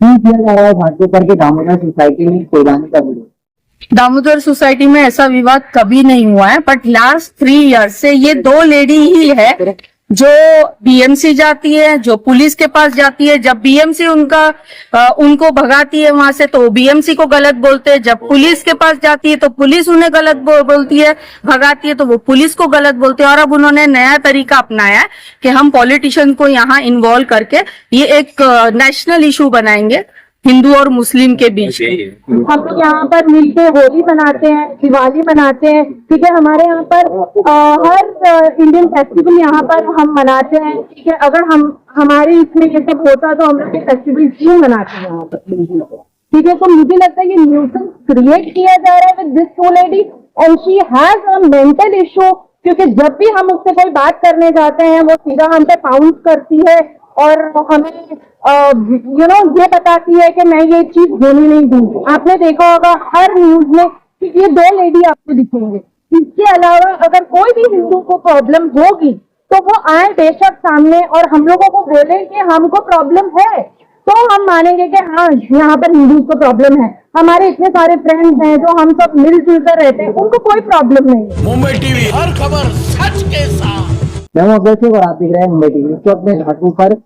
क्यों किया जा रहा है घाटकोपर के दामोदर सोसाइटी में कुर्बानी का विरोध? दामोदर सोसाइटी में ऐसा विवाद कभी नहीं हुआ है, बट लास्ट 3 ईयर्स से ये 2 लेडी ही है जो बीएमसी जाती है, जो पुलिस के पास जाती है। जब बीएमसी उनको भगाती है वहां से तो बीएमसी को गलत बोलते हैं, जब पुलिस के पास जाती है तो पुलिस उन्हें गलत बोलती है, भगाती है तो वो पुलिस को गलत बोलते हैं। और अब उन्होंने नया तरीका अपनाया है कि हम पॉलिटिशियन को यहाँ इन्वॉल्व करके ये एक नेशनल इशू बनाएंगे हिंदू और मुस्लिम के बीच में। हम लोग यहाँ पर मिलके होली मनाते हैं, दिवाली मनाते हैं, ठीक है। हमारे यहाँ पर हर इंडियन फेस्टिवल यहाँ पर हम मनाते हैं, ठीक है। अगर हम हमारे इसमें ये सब होता तो हम लोग ये फेस्टिवल क्यों मनाते हैं यहाँ पर, ठीक है। तो मुझे लगता है ये न्यूसेंस क्रिएट किया जा रहा है with this to lady and she has a mental issue, क्योंकि जब भी हम उससे कोई बात करने जाते हैं वो सीधा हम पे पाउंस करती है और हमें ये बताती है कि मैं ये चीज होने नहीं दूंगी। आपने देखा होगा हर न्यूज में कि ये 2 लेडी आपको दिखेंगे। इसके अलावा अगर कोई भी हिंदू को प्रॉब्लम होगी तो वो आए बेशक सामने और हम लोगों को बोले कि हमको प्रॉब्लम है, तो हम मानेंगे कि हाँ यहाँ पर हिंदू को प्रॉब्लम है। हमारे इतने सारे फ्रेंड्स हैं जो हम सब मिलजुल कर रहते हैं, उनको कोई प्रॉब्लम नहीं है। मुंबई टीवी, हर खबर सच के साथ। मैं हूं अभय सिंह और आप देख रहे हैं मुंबई टीवी। तो अपने घाटकोपर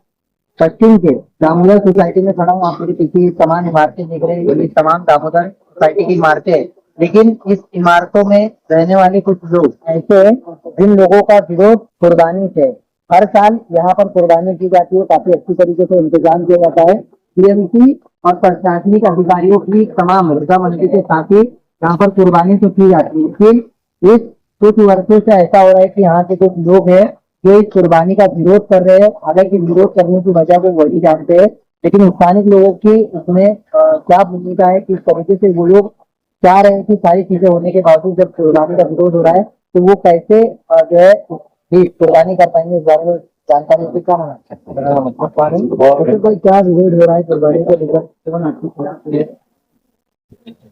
पश्चिम के दामोदर सोसाइटी में खड़ा हूँ। आप मेरे पीछे तमाम इमारतें देख रहे हैं, ये तमाम दामोदर सोसाइटी की इमारतें हैं। लेकिन इस इमारतों में रहने वाले कुछ लोग ऐसे हैं जिन लोगों का विरोध कुर्बानी से। हर साल यहाँ पर कुर्बानी की जाती है, काफी अच्छी तरीके से इंतजाम किया जाता है। बीएमसी और प्रशासनिक अधिकारियों की तमाम रजामंदी के साथ ही यहाँ पर कुर्बानी तो की जाती है। लेकिन इस कुछ वर्षों से ऐसा हो रहा है कि यहाँ के कुछ लोग हैं जो इस कुर्बानी का विरोध कर रहे हैं। हालांकि विरोध करने की वजह को वही जानते हैं, लेकिन स्थानीय लोगों की उसमें क्या भूमिका है, किस तरीके से वो लोग चाह रहे हैं कि सारी चीजें होने के बावजूद जब कुर्बानी का विरोध हो रहा है तो वो कैसे जो है कुर्बानी कर पाएंगे, इस बारे में जानकारी की क्या कोई क्या विरोध हो रहा है कुर्बानी को लेकर?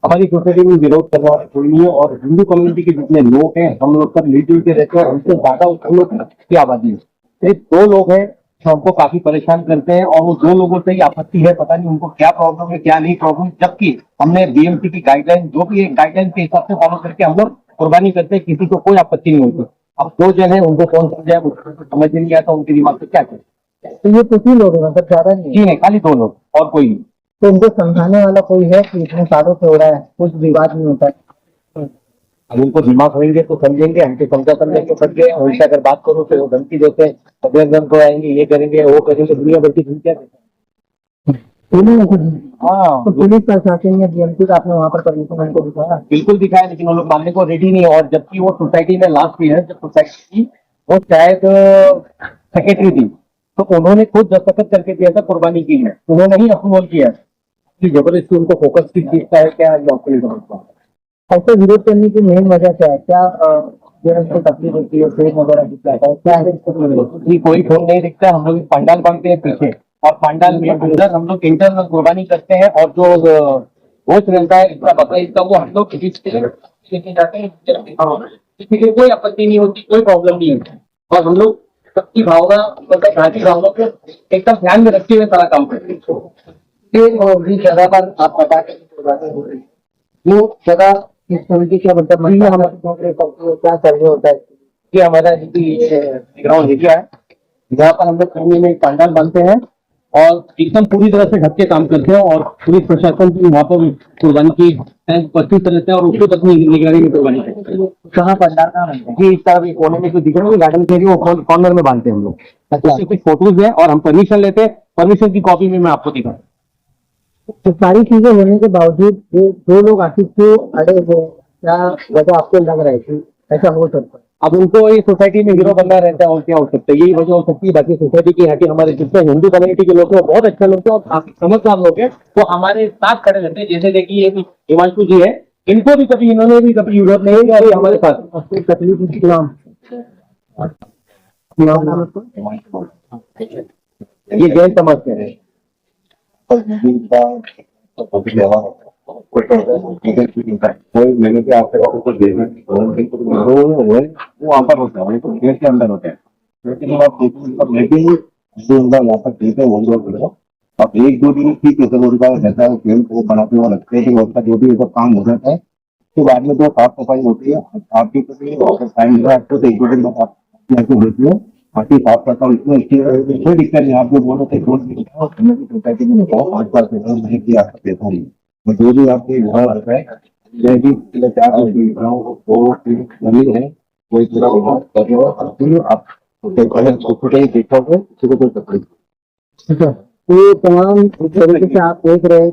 हमारी सोसाइटी में विरोध करने वाले कोई नहीं है और हिंदू कम्युनिटी के जितने लोग हैं हम लोग सब मिलजुल के रहते हैं। उनसे ज्यादा उन लोग की आबादी है। सिर्फ 2 लोग हैं जो हमको काफी परेशान करते हैं और वो 2 लोगों से ही आपत्ति है। पता नहीं उनको क्या प्रॉब्लम है क्या नहीं प्रॉब्लम, जबकि हमने बीएमसी की गाइडलाइन जो भी गाइडलाइन के हिसाब से फॉलो करके हम लोग कुर्बानी करते हैं, किसी को कोई आपत्ति नहीं होती। अब 2 जन है, उनको कौन समझाए, समझ नहीं आता उनके दिमाग से क्या करें। तो ये कुछ ही लोग हैं, मतलब ज्यादा नहीं? जी नहीं, खाली 2 लोग और कोई नहीं। तो उनको समझाने वाला कोई है कि इतने सालों से हो रहा है, कुछ विवाद नहीं होता है? अब उनको दिमाग होंगे तो समझेंगे, हमको समझा करने के पड़ गए। उनसे अगर बात करो तो वो धमकी देते हैं, बजरंग को आएंगे, ये करेंगे वो करेंगे, दुनिया भर की धमकियां देते हैं। हाँ, तो पुलिस प्रशासन या बीएमसी का आपने वहाँ पर परमिशन उनको दिखाया? बिल्कुल दिखाया, लेकिन वो लोग मानने को रेडी नहीं है। और जबकि वो सोसाइटी में लास्ट ईयर जब सोसाइटी की वो शायद सेक्रेटरी थी तो उन्होंने खुद दस्तखत करके दिया था कुर्बानी की है, उन्होंने ही अप्रूवल किया कि जबरदस्ती उनको फोकस की चीज का है क्या नहीं समझता। ऐसे विरोध करने की मेन वजह क्या है? क्या जो है तकलीफ होती है, पेन वगैरह दिखता है, क्या है? कोई फोन नहीं दिखता है। हम लोग पंडाल बांधते हैं पीछे और पंडाल में अंदर हम लोग इंटरनल कुर्बानी करते हैं और जो गोश्त रहता है इसका बकरा इसका वो हम लोग लेके जाते हैं। किसी को कोई आपत्ति नहीं होती, कोई प्रॉब्लम नहीं होती और हम लोग सबकी भावना मतलब साथी भावना को एकदम ध्यान में रखते हुए सारा काम करते हैं। जगह पर आप बता के वो जगह किस तरीके क्या मतलब क्या सर्वे होता है? ये हमारा ग्राउंड एरिया है जहाँ पर हम लोग खंडी में एक पंडाल बनते हैं और एकदम पूरी तरह से ढक के काम करते हैं और पुलिस प्रशासन भी वहाँ पर कुर्बानी की उपस्थित रहते हैं और उसको तक निगरानी में कुर्बानी करते हैं। कहाँ पंडाल कहाँ बनते हैं? जी, इस तरह कोने में जो दिख रहा है गार्डन के एरिया वो कॉर्नर में बांधते हैं हम लोग। उससे कुछ फोटोज है और हम परमिशन लेते हैं, परमिशन की कॉपी में मैं आपको दिखा। तो सारी चीजें होने के बावजूद ये 2 लोग आखिर क्यों अड़े हुए, क्या वजह आपको लग रहा है कि ऐसा हो सकता है? अब उनको ये सोसाइटी में हीरो बनना रहता है और क्या हो सकता है, यही वजह हो सकती है। बाकी सोसाइटी की यहाँ के हमारे जितने हिंदू कम्युनिटी के लोग हैं बहुत अच्छे लोग हैं और काफी समझदार लोग हैं, वो हमारे साथ खड़े रहते हैं। जैसे देखिए हिमांशु जी है, इनको भी कभी इन्होंने भी कभी विरोध नहीं किया हमारे साथ। तकलीफ ये जैन समाज के है। कोई मैंने के आपके ऑफिस को देखना वो वहाँ पर होता है, तो गेट के अंदर होते हैं। लेकिन आप लेकिन जो यहाँ पर देते हैं वो लोग अब एक दो दिन ठीक है, चलो उनका रहता है खेल को बनाते हुए रखते हैं कि उसका जो भी सब काम हो जाता है, तो बाद में जो साफ सफाई होती है आपकी टाइम मिला आपको तो एक दो दिन बाद आप देखिए बाकी साफ करता हूँ, इसमें कोई दिक्कत नहीं। आप जो बोलो थे सोसाइटी में बहुत आस पास नहीं किया आपका पैसा नहीं, और जो भी आपके घर आता है यह भी 4 जमीन है कोई पूरा आप देखोगे कोई तकलीफ। ठीक है, तो तमाम तरीके से आप देख रहे हैं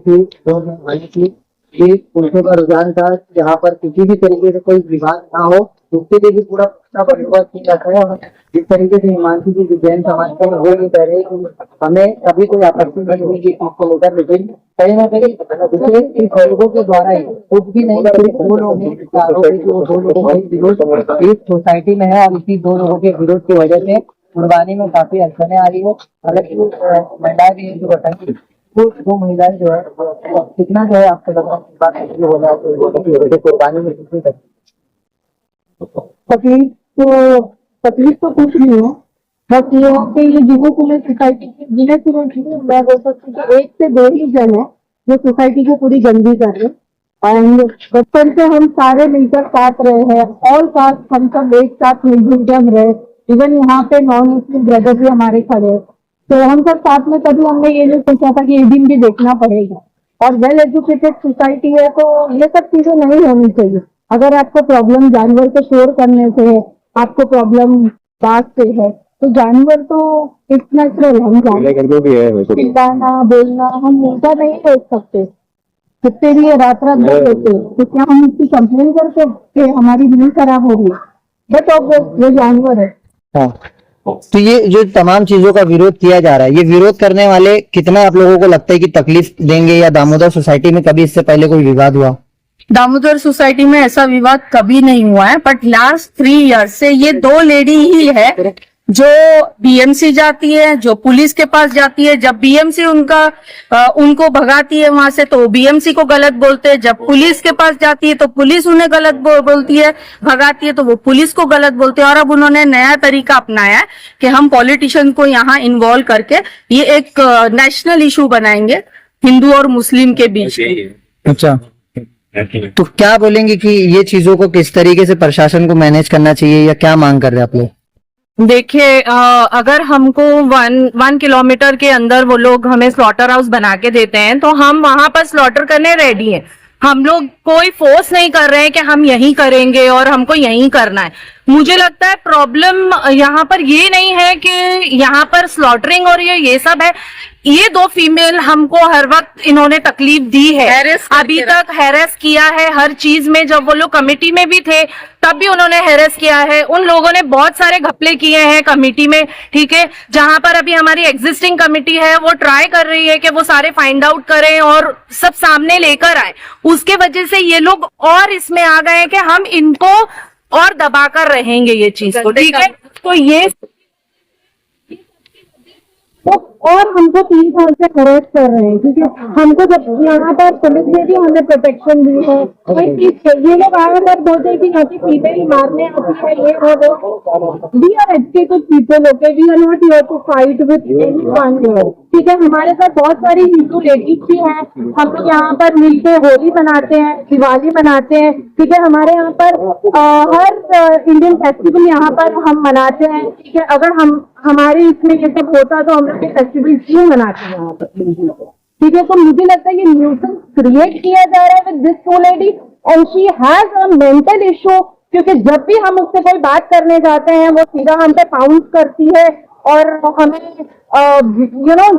कि ये पुरुषों का रुझान था, यहाँ पर किसी भी तरीके से कोई विवाद ना हो, उसके लिए भी पूरा पुख्ता बंदोबस्त किया जाता है। और जिस तरीके से हिमांशु जी जैन समाज के वो ये कह रहे हैं कि हमें कभी कोई आपत्ति नहीं हुई इस चीज को लेकर, लेकिन कहीं ना कहीं इस लोगों के द्वारा ही कुछ भी नहीं, सिर्फ दो लोग हैं जिसका आरोप है कि वो दो लोगों का विरोध इस सोसाइटी में है, और इसी दो लोगों के विरोध की वजह से कुर्बानी में काफी अड़चने आ रही है। अगर महिलाएं भी जो बताएंगी वो महिलाएं जो है कितना जो है आपको लग रहा है बात हो रहा है कुर्बानी में कितनी तकलीफ तो कुछ नहीं है, बस ये है कि ये जिन्हें पुलिस सोसाइटी जिन्हें सिर्फ मैं बोल सकती हूँ कि 1 से 2 ही जन है जो सोसाइटी को पूरी गंदी कर रहे हैं। एंड बचपन से हम सारे मिलकर साथ रहे हैं, ऑल कास्ट हम सब एक साथ मिलजुल के हम रहे। इवन यहाँ पे नॉन मुस्लिम ब्रदर भी हमारे खड़े हैं, तो हम सब साथ में कभी हमने ये नहीं सोचा था कि ये दिन भी देखना पड़ेगा। और वेल एजुकेटेड सोसाइटी है तो ये सब चीजें नहीं होनी चाहिए। अगर आपको प्रॉब्लम जानवर को शोर करने से है, आपको प्रॉब्लम बात से है, तो जानवर तो इट्स नेचुरल, हम चिल्लाना बोलना हम उनका नहीं देख सकते, कितने लिए रात रात बोल देते, तो क्या हम उसकी कंप्लेन करते कि हमारी नींद खराब हो गई? बट ऑब्वियस ये जानवर है। हाँ, तो ये जो तमाम चीजों का विरोध किया जा रहा है, ये विरोध करने वाले कितना आप लोगों को लगता है कि तकलीफ देंगे, या दामोदर सोसाइटी में कभी इससे पहले कोई विवाद हुआ? दामोदर सोसाइटी में ऐसा विवाद कभी नहीं हुआ है, बट लास्ट 3 इयर्स से ये 2 लेडी ही है जो बीएमसी जाती है, जो पुलिस के पास जाती है। जब बीएमसी उनको भगाती है वहां से तो बीएमसी को गलत बोलते हैं, जब पुलिस के पास जाती है तो पुलिस उन्हें गलत बोलती है, भगाती है तो वो पुलिस को गलत बोलते हैं। और अब उन्होंने नया तरीका अपनाया है कि हम पॉलिटिशियन को यहाँ इन्वॉल्व करके ये एक नेशनल इशू बनाएंगे हिंदू और मुस्लिम के बीच में। अच्छा, तो क्या बोलेंगे कि ये चीजों को किस तरीके से प्रशासन को मैनेज करना चाहिए, या क्या मांग कर रहे हैं आप लोग? देखिए, अगर हमको 1 किलोमीटर के अंदर वो लोग हमें स्लॉटर हाउस बना के देते हैं तो हम वहां पर स्लॉटर करने रेडी हैं। हम लोग कोई फोर्स नहीं कर रहे हैं कि हम यही करेंगे और हमको यही करना है। मुझे लगता है प्रॉब्लम यहाँ पर ये नहीं है कि यहाँ पर स्लॉटरिंग और ये सब है। ये 2 फीमेल हमको हर वक्त इन्होंने तकलीफ दी है, अभी तक हैरेस किया है हर चीज में। जब वो लोग कमेटी में भी थे तब भी उन्होंने हैरेस किया है। उन लोगों ने बहुत सारे घपले किए हैं कमेटी में, ठीक है। जहां पर अभी हमारी एग्जिस्टिंग कमेटी है वो ट्राई कर रही है कि वो सारे फाइंड आउट करें और सब सामने लेकर आए। उसके वजह से ये लोग और इसमें आ गए कि हम इनको और दबाकर रहेंगे ये चीज को, ठीक है। तो ये और हमको 3 साल से हरेस कर रहे हैं, क्योंकि हमको जब यहाँ पर पुलिस ने भी हमें प्रोटेक्शन दी है, कोई चीज चाहिए लोग आगे पर बोलते हैं कि यहाँ की फीमेल मारने आती है, ये वो। We are educated people, okay, we are not here to fight with anyone, ठीक है। हमारे साथ बहुत सारी हिंदू लेडीज भी हैं, हम लोग यहाँ पर मिलके होली मनाते हैं, दिवाली मनाते हैं, ठीक है। हमारे यहाँ पर हर इंडियन फेस्टिवल यहाँ पर हम मनाते हैं, ठीक है। अगर हमारे इसमें ये सब होता तो हम लोग फेस्टिवल क्यों मनाते हैं यहाँ पर, ठीक है। तो मुझे लगता है ये न्यूसेंस क्रिएट किया जा रहा है with this to lady and she has a mental issue, क्योंकि जब भी हम उससे कोई बात करने जाते हैं वो सीधा हम पे पाउंस करती है और हमें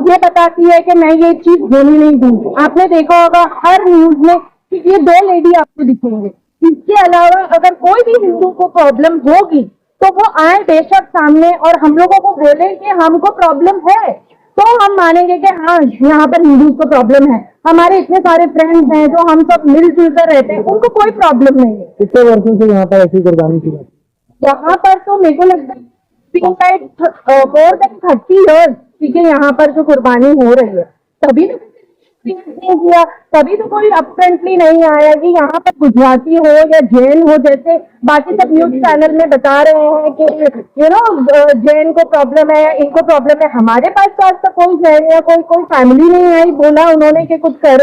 ये बताती है कि मैं ये चीज होनी नहीं दूंगी। आपने देखा होगा हर न्यूज में कि ये 2 लेडी आपको दिखेंगे। इसके अलावा अगर कोई भी हिंदू को प्रॉब्लम होगी तो वो आए बेशक सामने और हम लोगों को बोले कि हमको प्रॉब्लम है, तो हम मानेंगे कि हाँ यहाँ पर हिंदू को प्रॉब्लम है। हमारे इतने सारे फ्रेंड्स हैं जो हम सब मिलजुल कर रहते हैं, उनको कोई प्रॉब्लम नहीं है। कितने वर्षों से यहाँ पर ऐसी कुर्बानी की जाती है? यहाँ पर तो मेरे को लगता है मोर देन 30 इयर्स, ठीक है, यहाँ पर जो कुर्बानी हो रही है। तभी नहीं किया, तभी तो कोई अपफ्रंटली नहीं आया कि यहाँ पर गुजराती हो या जैन हो, जैसे बाकी सब न्यूज चैनल में बता रहे हैं कि जैन को प्रॉब्लम है या इनको प्रॉब्लम है। हमारे पास तो आज तक कोई जैन या कोई फैमिली नहीं आई, बोला उन्होंने कि कुछ कर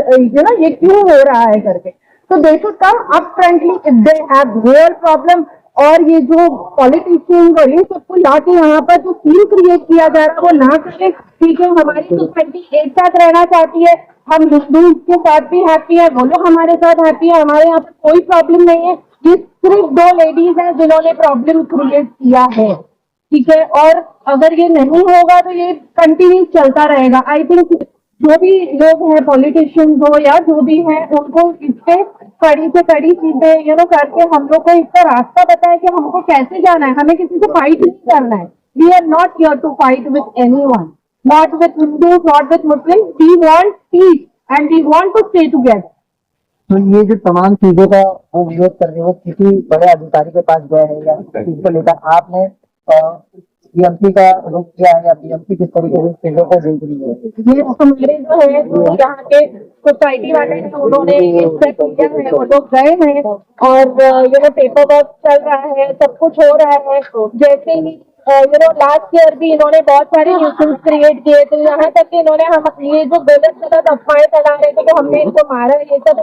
ये क्यों हो रहा है करके। तो they should come upfrontly if they have real problem. और ये जो पॉलिटिशियंस और इन सबको लाके यहाँ पर जो सीन क्रिएट किया जा रहा है वो ना करे। ठीक है, हमारी सोसाइटी एक साथ रहना चाहती है, हम हिंदू के साथ भी हैप्पी है, वो लोग हमारे साथ हैप्पी है, हमारे यहाँ पर कोई प्रॉब्लम नहीं है। ये सिर्फ 2 लेडीज हैं जिन्होंने प्रॉब्लम क्रिएट किया है, ठीक है। और अगर ये नहीं होगा तो ये कंटिन्यू चलता रहेगा। आई थिंक जो भी लोग हैं, पॉलिटिशियंस हो या जो भी हैं, उनको इससे कड़ी से कड़ी चीजें करके हम लोग को इसका रास्ता बताए कि हमको कैसे जाना है। हमें किसी से फाइट नहीं करना है। We are not here to fight with anyone, not with Hindus, not with Muslim. We want peace and we want to stay together. तो ये जो तमाम चीजों का वो विरोध कर रहे हो, किसी बड़े अधिकारी के पास गए हैं या इसको लेकर आपने बीएमसी का रुख किया है या बीएमसी किस तरीके से चीजों को देख रही है? ये हमारे जो है जो यहाँ के सोसाइटी वाले हैं, उन्होंने ये स्टेप लिया है, वो लोग गए हैं और पेपर वर्क चल रहा है, सब कुछ हो रहा है। जैसे ही लास्ट ईयर भी इन्होंने बहुत सारे न्यूसेंस क्रिएट किए थे, यहाँ तक कि इन्होंने हम ये जो गलत अफवाहें फैला रहे थे कि हमने इनको मारा, ये सब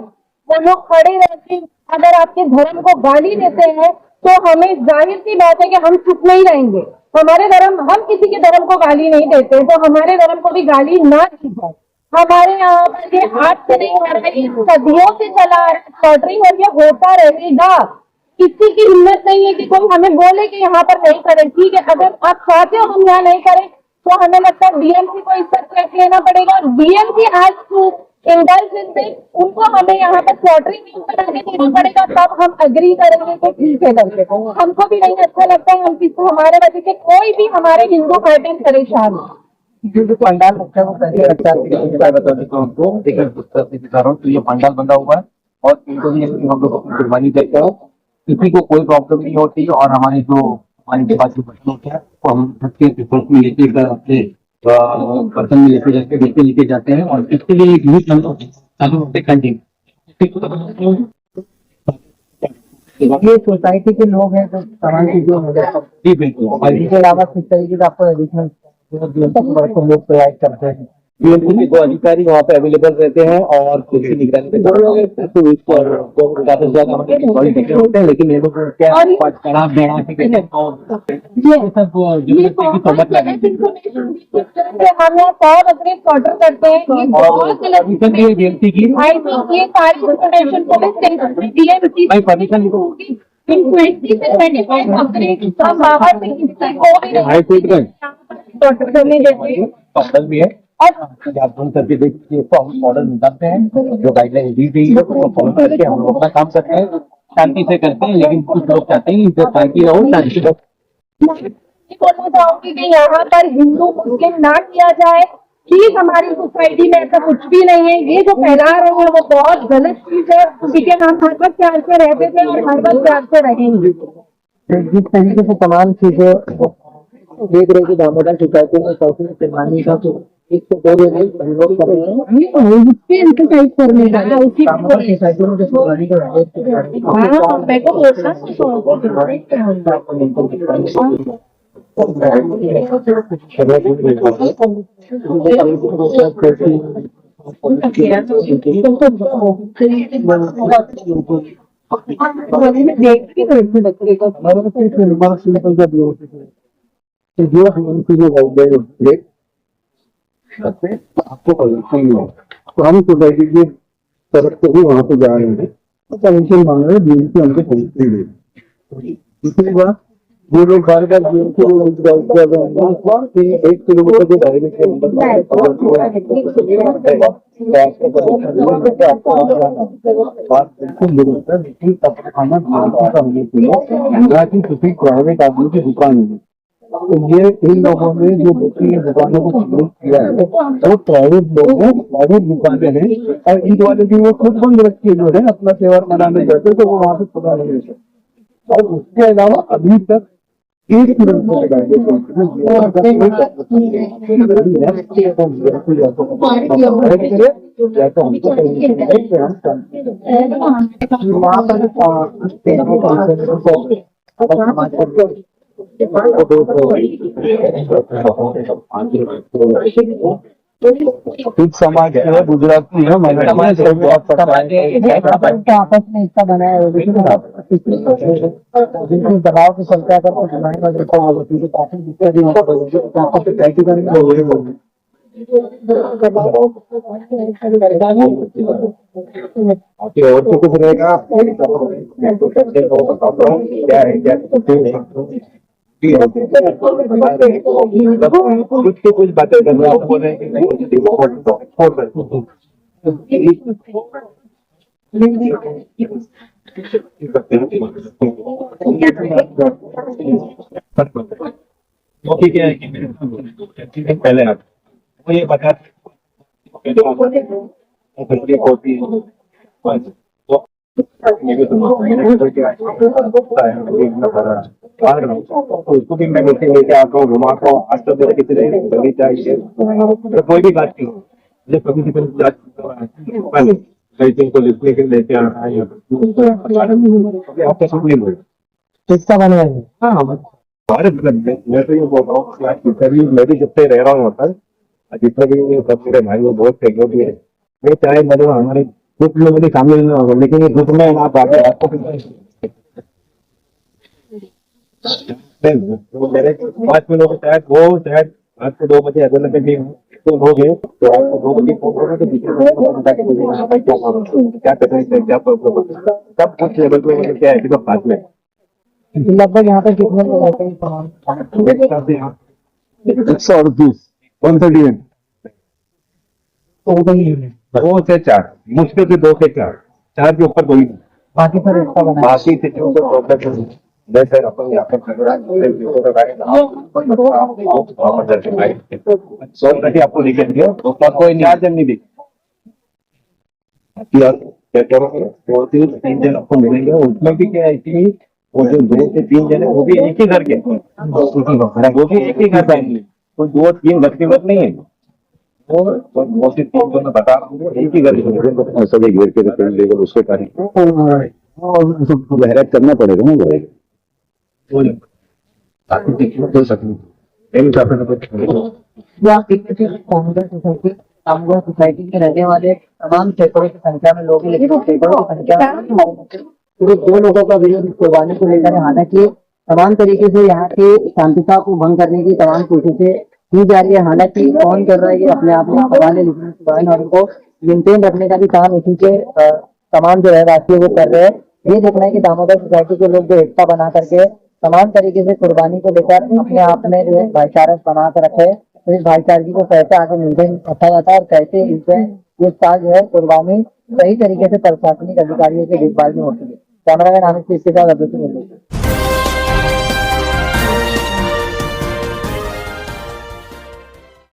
वो लोग खड़े रहते। अगर आपके धर्म को गाली देते हैं तो हमें जाहिर सी बात है कि हम चुप नहीं रहेंगे। हमारे धर्म, हम किसी के धर्म को गाली नहीं देते, तो हमारे धर्म को भी गाली ना दी जाए। हमारे यहाँ पर ये आज से नहीं हो रहा है, ये सदियों से चला आ रहा है स्लॉटरिंग, और ये होता रहेगा। किसी की हिम्मत नहीं है कि कोई हमें बोले कि यहाँ पर नहीं करें। ठीक है, अगर आप चाहते हो हम यहाँ नहीं करें तो हमें लगता है बीएमसी को इस पर स्टेप लेना पड़ेगा। बीएमसी आज टू इंडल्ज इन दिस, उनको हमें यहाँ पर स्लॉटरिंग नहीं बनाने देना पड़ेगा, तब हम एग्री करेंगे कि ठीक है करके। हमको भी नहीं अच्छा लगता है हम किसी हमारे वजह से कोई भी हमारे हिंदू भाई बहन परेशान हो। जो पंडाल लगता है वो कैसे लगता है? बता देता हूँ आपको, देखिए दिखा रहा हूँ। तो ये पंडाल बंधा हुआ है और इनको भी हम लोग अपनी कुर्बानी देते हैं, किसी को कोई प्रॉब्लम नहीं होती। और हमारे जो हमारे के पास जो बर्तन होते हैं वो हम सबके में लेके अपने बर्तन में लेके जाते हैं और इसके लिए एक यूथ हम लोग चालू होते कंटिन्यू। ये सोसाइटी के लोग हैं जो तमाम चीजों में जी बिल्कुल। और इसके अलावा किस तरीके से आपको एडिशनल लोग प्रोवाइड करते हैं? बीएमसी के 2 अधिकारी वहाँ पे अवेलेबल रहते हैं और उसकी निगरानी पे तो इस पर ज्यादा से ज्यादा होते हैं, लेकिन ये लोग क्या खराब बेड़ा के हम यहाँ 100 बकरे स्लॉटर करते हैं, ये बहुत गलत बीएमसी की आई थिंक ये सारी इंफॉर्मेशन पुलिस बीएमसी भाई परमिशन इन 20 से 25 बकरे सब बाहर से किसी को भी हाई कोर्ट का स्लॉटर करने देते हैं। ऑर्डर भी है और आप फोन करके देखिए तो हम ऑर्डर निकालते हैं, जो गाइडलाइन दी गई है उसको फॉलो करके हम लोग अपना काम करते हैं, शांति से करते हैं। लेकिन कुछ लोग चाहते हैं कि शांति रहो, शांति रहो। बोलना चाहूंगी कि यहाँ पर हिंदू मुस्लिम ना किया जाए। प्लीज, हमारी सोसाइटी में ऐसा कुछ भी नहीं है। ये जो फैला रहे हैं वो बहुत गलत चीज है, क्योंकि हम हर वक्त प्यार से रहते थे और हर वक्त प्यार से रहेंगे। जिस तरीके से तमाम चीजें देख रहे कि दामोदर सोसाइटी में काफी पैमाने का तो 102 लोग कर रहे हैं उससे एक्सरसाइज करने का दामोदर सोसाइटी में जो सोसाइटी का मेरे को बोलना आपको तो हम सोसाइटी की तरफ से भी वहाँ पे जा रहे हैं, तो परमिशन मांग रहे हैं बीएमसी हमको पहुँचती है। दूसरी बात, ये लोग बार बार बीएमसी को कर रहे हैं 1 किलोमीटर के दायरे के अंदर बात बिल्कुल दुरुस्त है, लेकिन तब खाना किसी प्राइवेट आदमी की दुकान है। तो ये इन लोगों ने जो दूसरी दुकानों को शुरू किया है वो प्राइवेट लोग हैं, प्राइवेट दुकानें हैं, और ईद वाले दिन वो खुद बंद रखी है, जो है अपना त्योहार मनाने जाते तो वो वहाँ पे खुदा नहीं रहते। और उसके अलावा अभी तक समाज है गुजराती है समाज आपस में हिस्सा बनाया है जिनकी दबाव की संख्या कर कुछ नहीं काफी दिक्कत और तो कुछ रहेगा क्या है क्या कुछ तो कुछ बातें कर रहे हैं, आप बोल रहे हैं कि नहीं क्या है कि पहले आप वो ये बता होती उसको भी मैं लेके आता हूँ घुमाता हूँ आज तक कितने बगीचा तो कोई भी बात नहीं मुझे कभी को लिखने के लेके आना है आपका सब नहीं बोल हिस्सा बने हाँ हमारे मैं तो ये बोल रहा हूँ मैं भी जब से रह रहा हूँ होटल जितने भी सब मेरे भाई वो बहुत सहयोग भी है मैं चाहे मतलब हमारे कुछ लोगों ने शामिल न हो लेकिन ये ग्रुप में आप आगे आपको मेरे 5 मिनट को शायद वो शायद आज को 2 बजे अवेलेबल भी तो हो गए तो आपको 2 बजे फोन क्या कर रहे थे क्या प्रॉब्लम सब कुछ लेवल पे मतलब क्या है पास में लगभग यहाँ पर कितने लोग होते हैं सामान 138 138 तो वही 2 से 4 मुश्किल से 2 से 4 के ऊपर कोई नहीं बाकी पर हिस्सा बनाया बाकी से जो प्रॉब्लम जैसे अपन यहाँ पर आपको लिखेंगे उसका कोई चार्ज नहीं देगी 3 जन आपको मिलेंगे उसमें भी क्या है कि वो जो 2 से 3 जन है वो भी एक ही घर के वो भी एक ही घर फैमिली तो 2-3 घर की बात नहीं है वो सिर्फ 3 जो मैं बता रहा हूँ एक ही घर के सभी घेर के लेकर उसके कारण मेहनत करना पड़ेगा ना कामगार सोसाइटी में रहने वाले तमाम सैकड़ों की संख्या में लोग हैं, लेकिन सैकड़ों की संख्या में सिर्फ 2 लोगों का विरोध कुर्बानी को लेकर है। हालांकि तमाम तरीके से यहाँ की शांतिता को भंग करने की तमाम कोशिशें की जा रही है। हालांकि कौन कर रहा है ये अपने आप में सवाल है, लेकिन और उनको मेंटेन रखने का भी काम इसी के तमाम जो रहवासी वो कर रहे हैं। ये देखना है कि दामोदर सोसाइटी के लोग जो एकता बना करके तमाम तरीके से कुर्बानी को लेकर अपने आप में जो है भाईचारा बना कर रखे, तो इस भाईचारे को कैसे आगे मेंटेन रखा जाता है और कैसे इस साल जो है कुर्बानी सही तरीके से प्रशासनिक अधिकारियों के देखभाल में होती है। कैमरामैन आमिर के साथ अभिषेक।